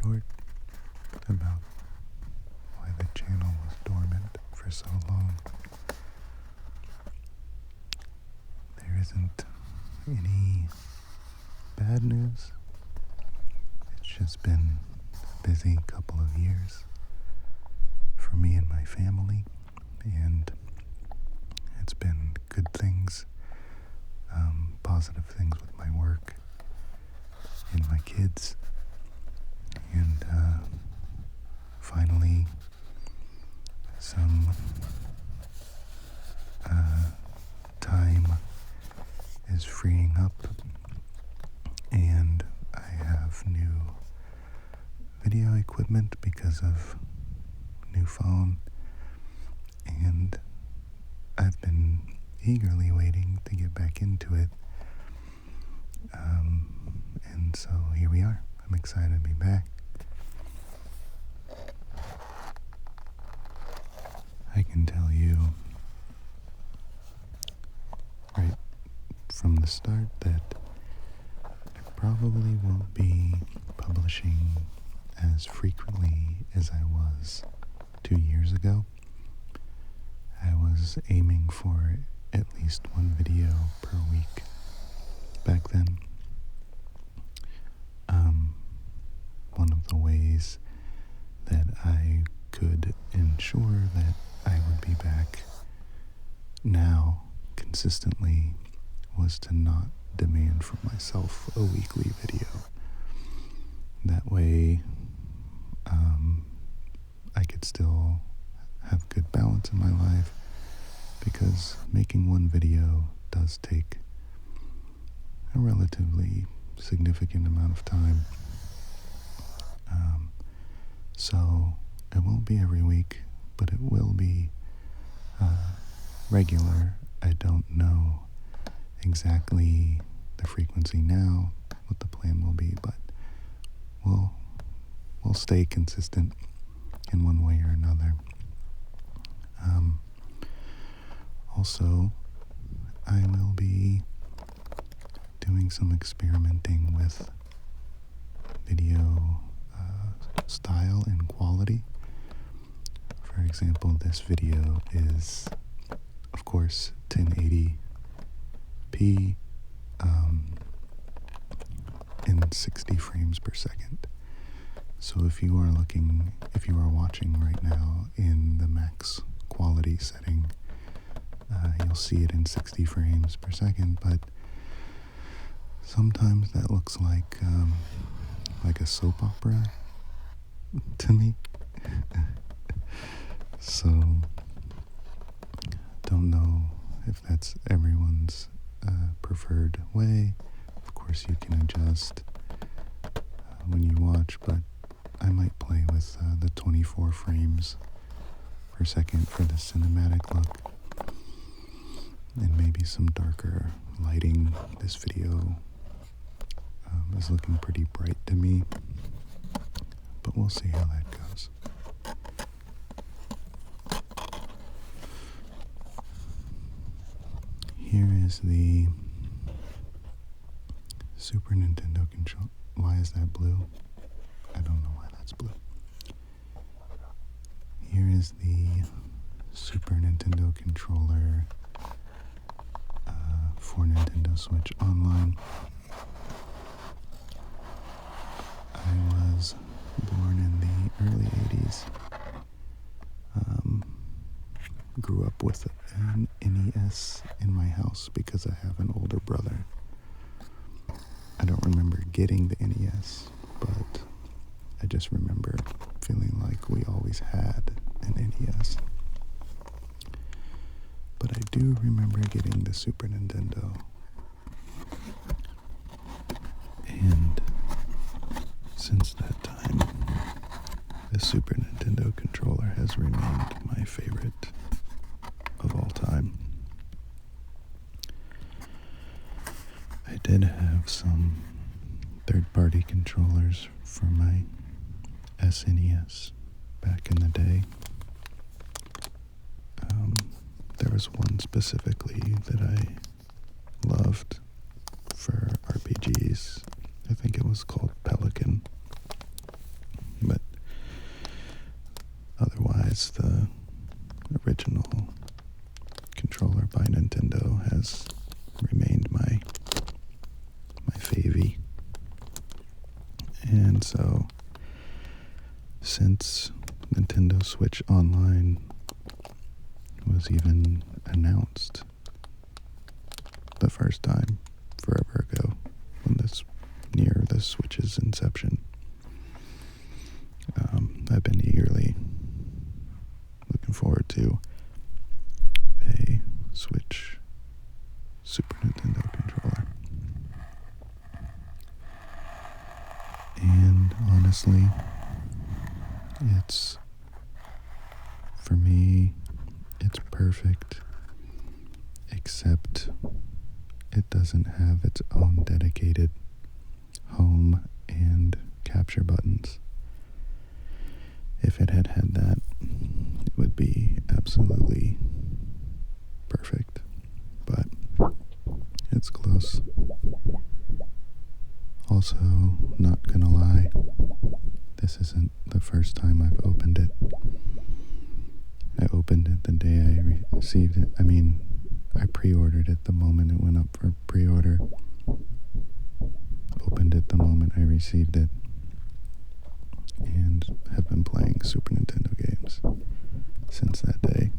short about why the channel was dormant for so long. There isn't any bad news. It's just been a busy couple of years for me and my family, and it's been good things, positive things with my work and my kids, and finally some time is freeing up, and I have new video equipment because of new phone, and I've been eagerly waiting to get back into it, and so here we are. I'm excited to be back. I can tell you right from the start that I probably won't be publishing as frequently as I was 2 years ago. I was aiming for at least one video per week back then. One of the ways that I could ensure that I would be back now consistently was to not demand from myself a weekly video. That way, I could still have good balance in my life, because making one video does take a relatively significant amount of time. So it won't be every week, but it will be regular. I don't know exactly the frequency now, what the plan will be, but we'll stay consistent in one way or another. Also, I will be doing some experimenting with video style and quality. For example, this video is, of course, 1080p in 60 frames per second. So if you are watching right now in the max quality setting, you'll see it in 60 frames per second, but sometimes that looks like a soap opera to me. So don't know if that's everyone's preferred way. Of course, you can adjust when you watch, but I might play with the 24 frames per second for the cinematic look, and maybe some darker lighting. This video is looking pretty bright to me, but we'll see how that goes. Here is the Super Nintendo controller. Why is that blue? I don't know why that's blue. Here is the Super Nintendo controller for Nintendo Switch Online. I was born in the early 80s. Grew up with an NES in my house because I have an older brother. I don't remember getting the NES, but I just remember feeling like we always had an NES. But I do remember getting the Super Nintendo. And since that time, the Super Nintendo controller has remained my favorite of all time. I did have some third-party controllers for my SNES back in the day. There was one specifically that I loved for RPGs. I think it was called Pelican. Otherwise, the original controller by Nintendo has remained my favy. And so, since Nintendo Switch Online was even announced the first time forever ago, near the Switch's inception, I've been eagerly looking forward to a Switch Super Nintendo controller. And honestly, for me, it's perfect, except it doesn't have its own dedicated home and capture buttons. If it had that, it would be absolutely perfect, but it's close. Also, not gonna lie, this isn't the first time I've opened it. I opened it the day I received it. I pre-ordered it the moment it went up for pre-order. Opened it the moment I received it. And have been playing Super Nintendo games since that day.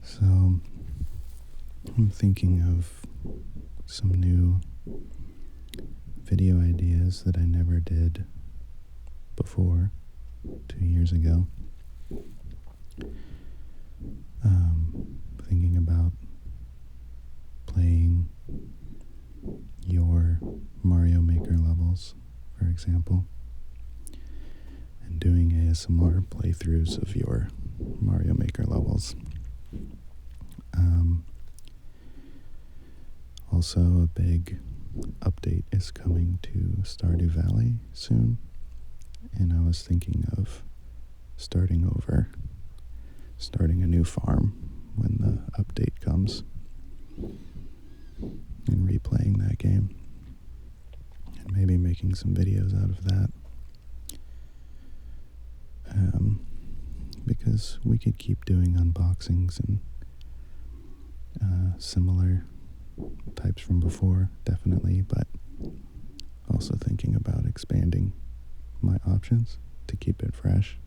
So, I'm thinking of some new video ideas that I never did before, 2 years ago. Thinking about playing your Mario Maker levels, for example, and doing ASMR playthroughs of your Mario Maker levels. Also, a big update is coming to Stardew Valley soon, and I was thinking of starting a new farm when the update comes, and replaying that game, and maybe making some videos out of that, because we could keep doing unboxings and similar types from before, definitely, but also thinking about expanding my options to keep it fresh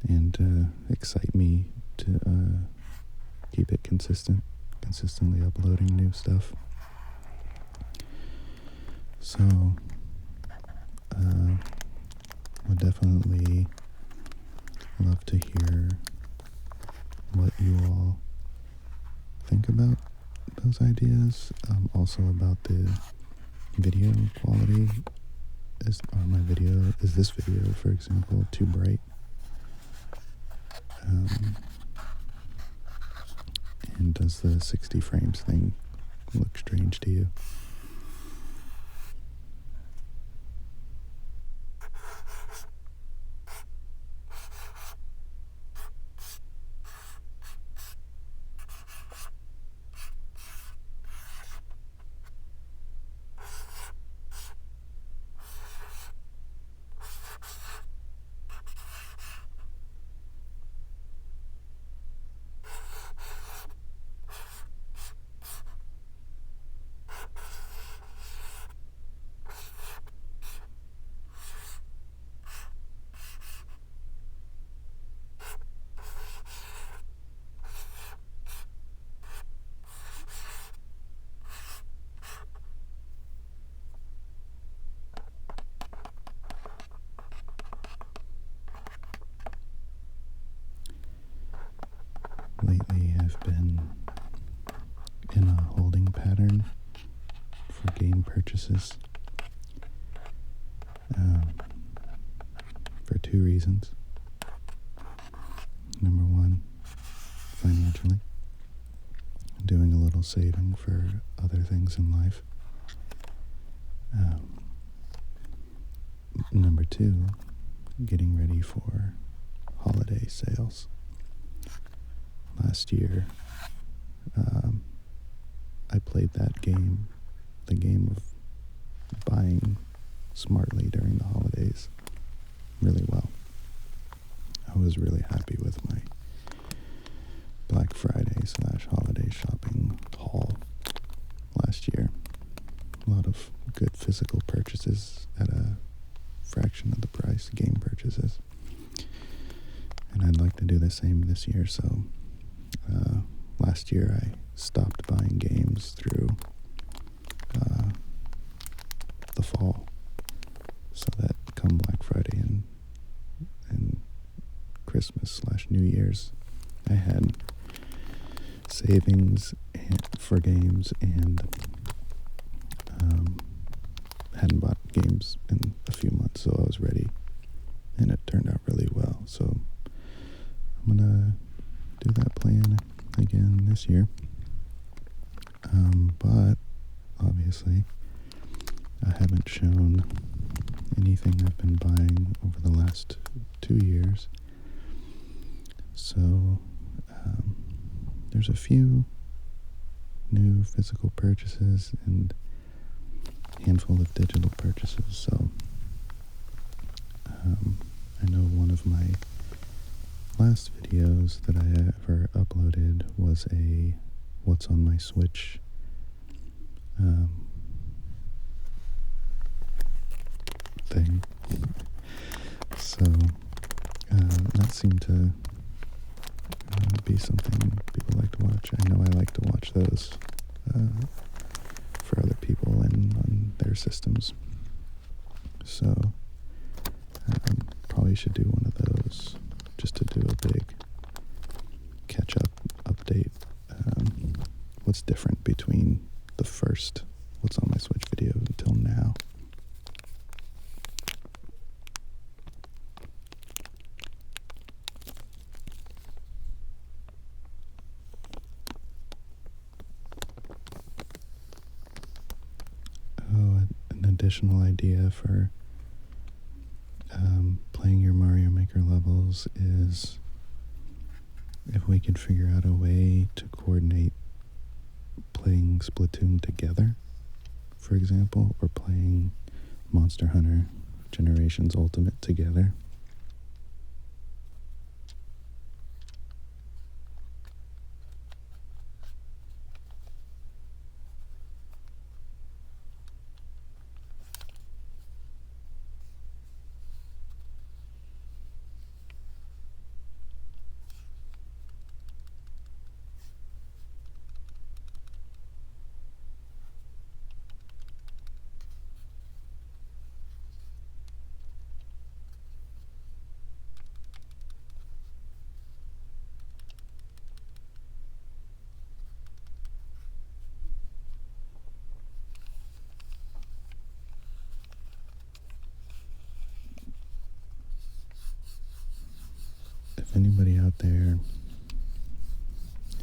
and excite me to keep it consistently uploading new stuff. So, would definitely love to hear what you all think about those ideas. Also about the video quality. Is this video, for example, too bright? And does the 60 frames thing look strange to you? Lately, I've been in a holding pattern for game purchases for 2 reasons. Number one, financially. doing a little saving for other things in life. Number two, getting ready for holiday sales. Last year, I played that game, the game of buying smartly during the holidays, really well. I was really happy with my Black Friday / holiday shopping haul last year. A lot of good physical purchases at a fraction of the price, game purchases. And I'd like to do the same this year, so last year I stopped buying games through the fall, so that come Black Friday and Christmas / New Year's, I had savings for games and hadn't bought games in a few months, so I was ready, and it turned out really well. So I'm gonna do that plan again this year, but obviously I haven't shown anything I've been buying over the last 2 years, so there's a few new physical purchases and a handful of digital purchases. So I know one of my last videos that I ever uploaded was a what's on my Switch thing. So that seemed to be something people like to watch. I know I like to watch those for other people and on their systems. So probably should do one of those just to do a big catch-up update. What's different between the first What's on my Switch video until now. Oh, an additional idea for playing your Mario Maker levels is if we could figure out a way to coordinate playing Splatoon together, for example, or playing Monster Hunter Generations Ultimate together. If anybody out there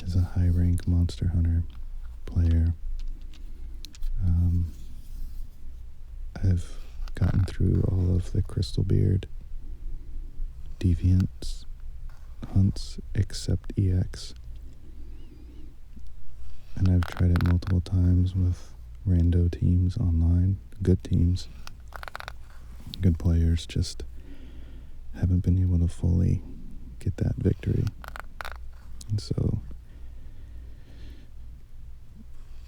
is a high-rank Monster Hunter player, I've gotten through all of the Crystal Beard Deviants hunts except EX, and I've tried it multiple times with rando teams online, good teams, good players, just haven't been able to fully get that victory. And so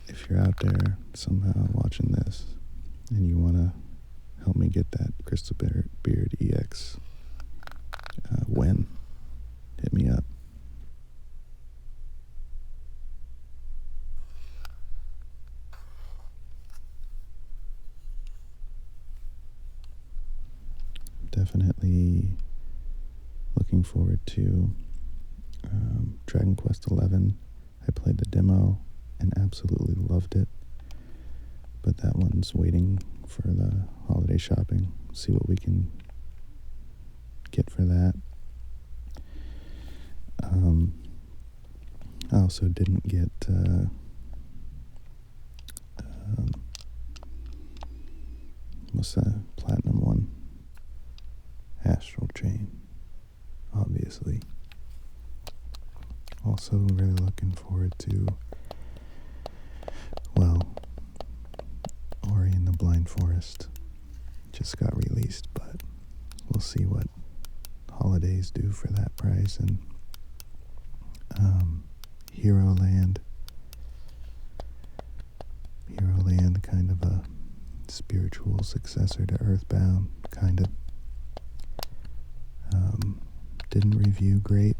if you're out there somehow watching this and you want to help me get that Crystal Beard EX win, hit me up. Definitely looking forward to Dragon Quest XI. I played the demo and absolutely loved it, but that one's waiting for the holiday shopping. See what we can get for that. I also didn't get what's that platinum one? Astral Chain, obviously. Also really looking forward to, well, Ori and the Blind Forest just got released, but we'll see what holidays do for that price. And Hero Land, kind of a spiritual successor to Earthbound, kind of. Didn't review great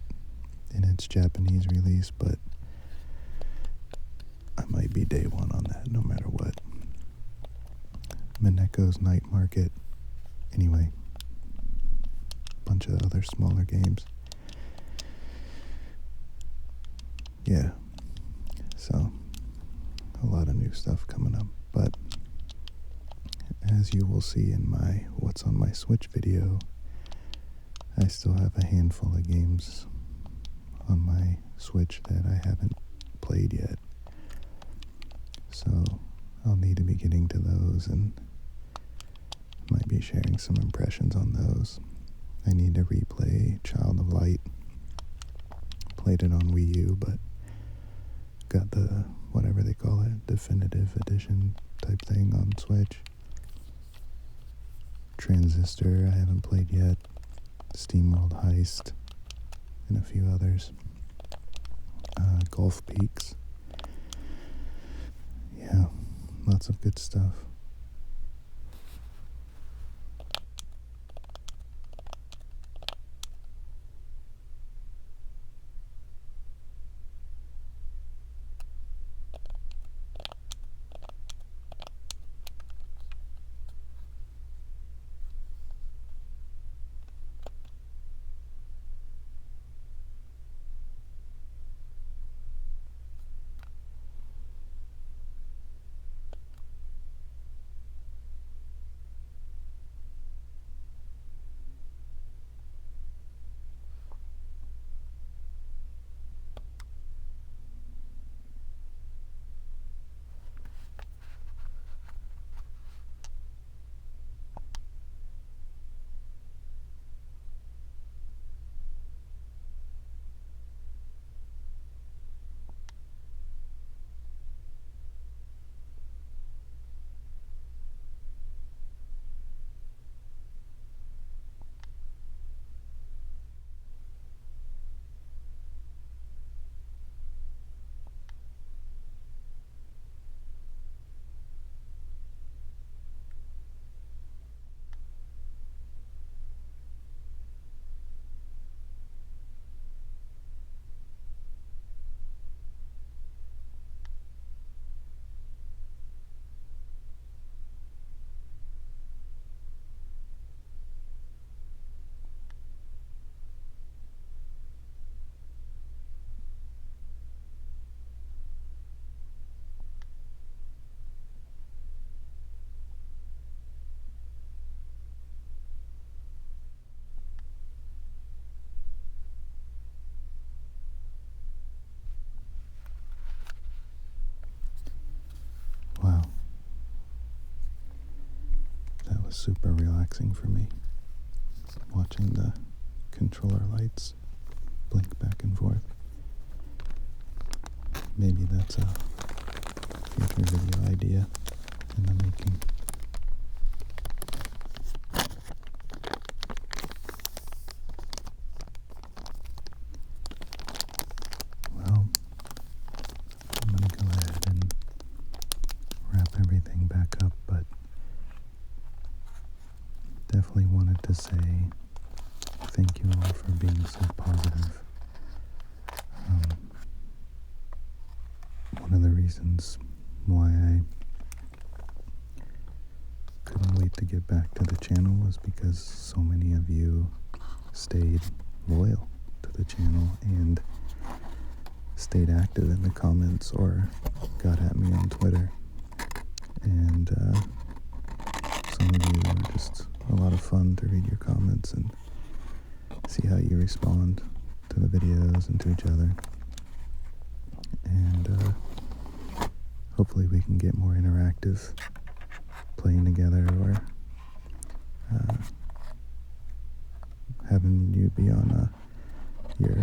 in its Japanese release, but I might be day one on that no matter what. Mineko's Night Market, anyway, bunch of other smaller games. Yeah, so a lot of new stuff coming up, but as you will see in my What's on My Switch video, I still have a handful of games on my Switch that I haven't played yet. So I'll need to be getting to those and might be sharing some impressions on those. I need to replay Child of Light. Played it on Wii U, but got the, whatever they call it, definitive edition type thing on Switch. Transistor I haven't played yet. SteamWorld Heist, and a few others. Gulf Peaks. Yeah, lots of good stuff. Wow. That was super relaxing for me. Watching the controller lights blink back and forth. Maybe that's a future video idea in the making. Well, I'm going to go ahead and wrap everything back up, but definitely wanted to say thank you all for being so positive. One of the reasons why I couldn't wait to get back to the channel was because so many of you stayed loyal to the channel and stayed active in the comments or got at me on Twitter. And some of you are just a lot of fun to read your comments and see how you respond to the videos and to each other. and hopefully we can get more interactive playing together, or having you be on your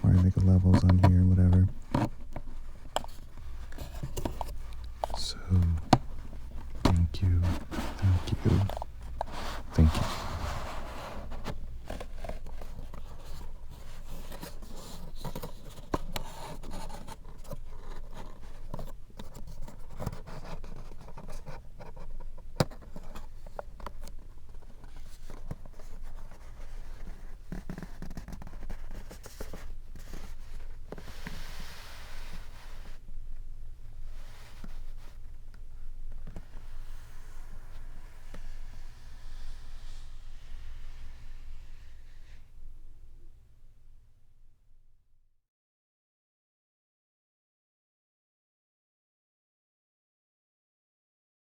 Mario Maker levels on here and whatever. So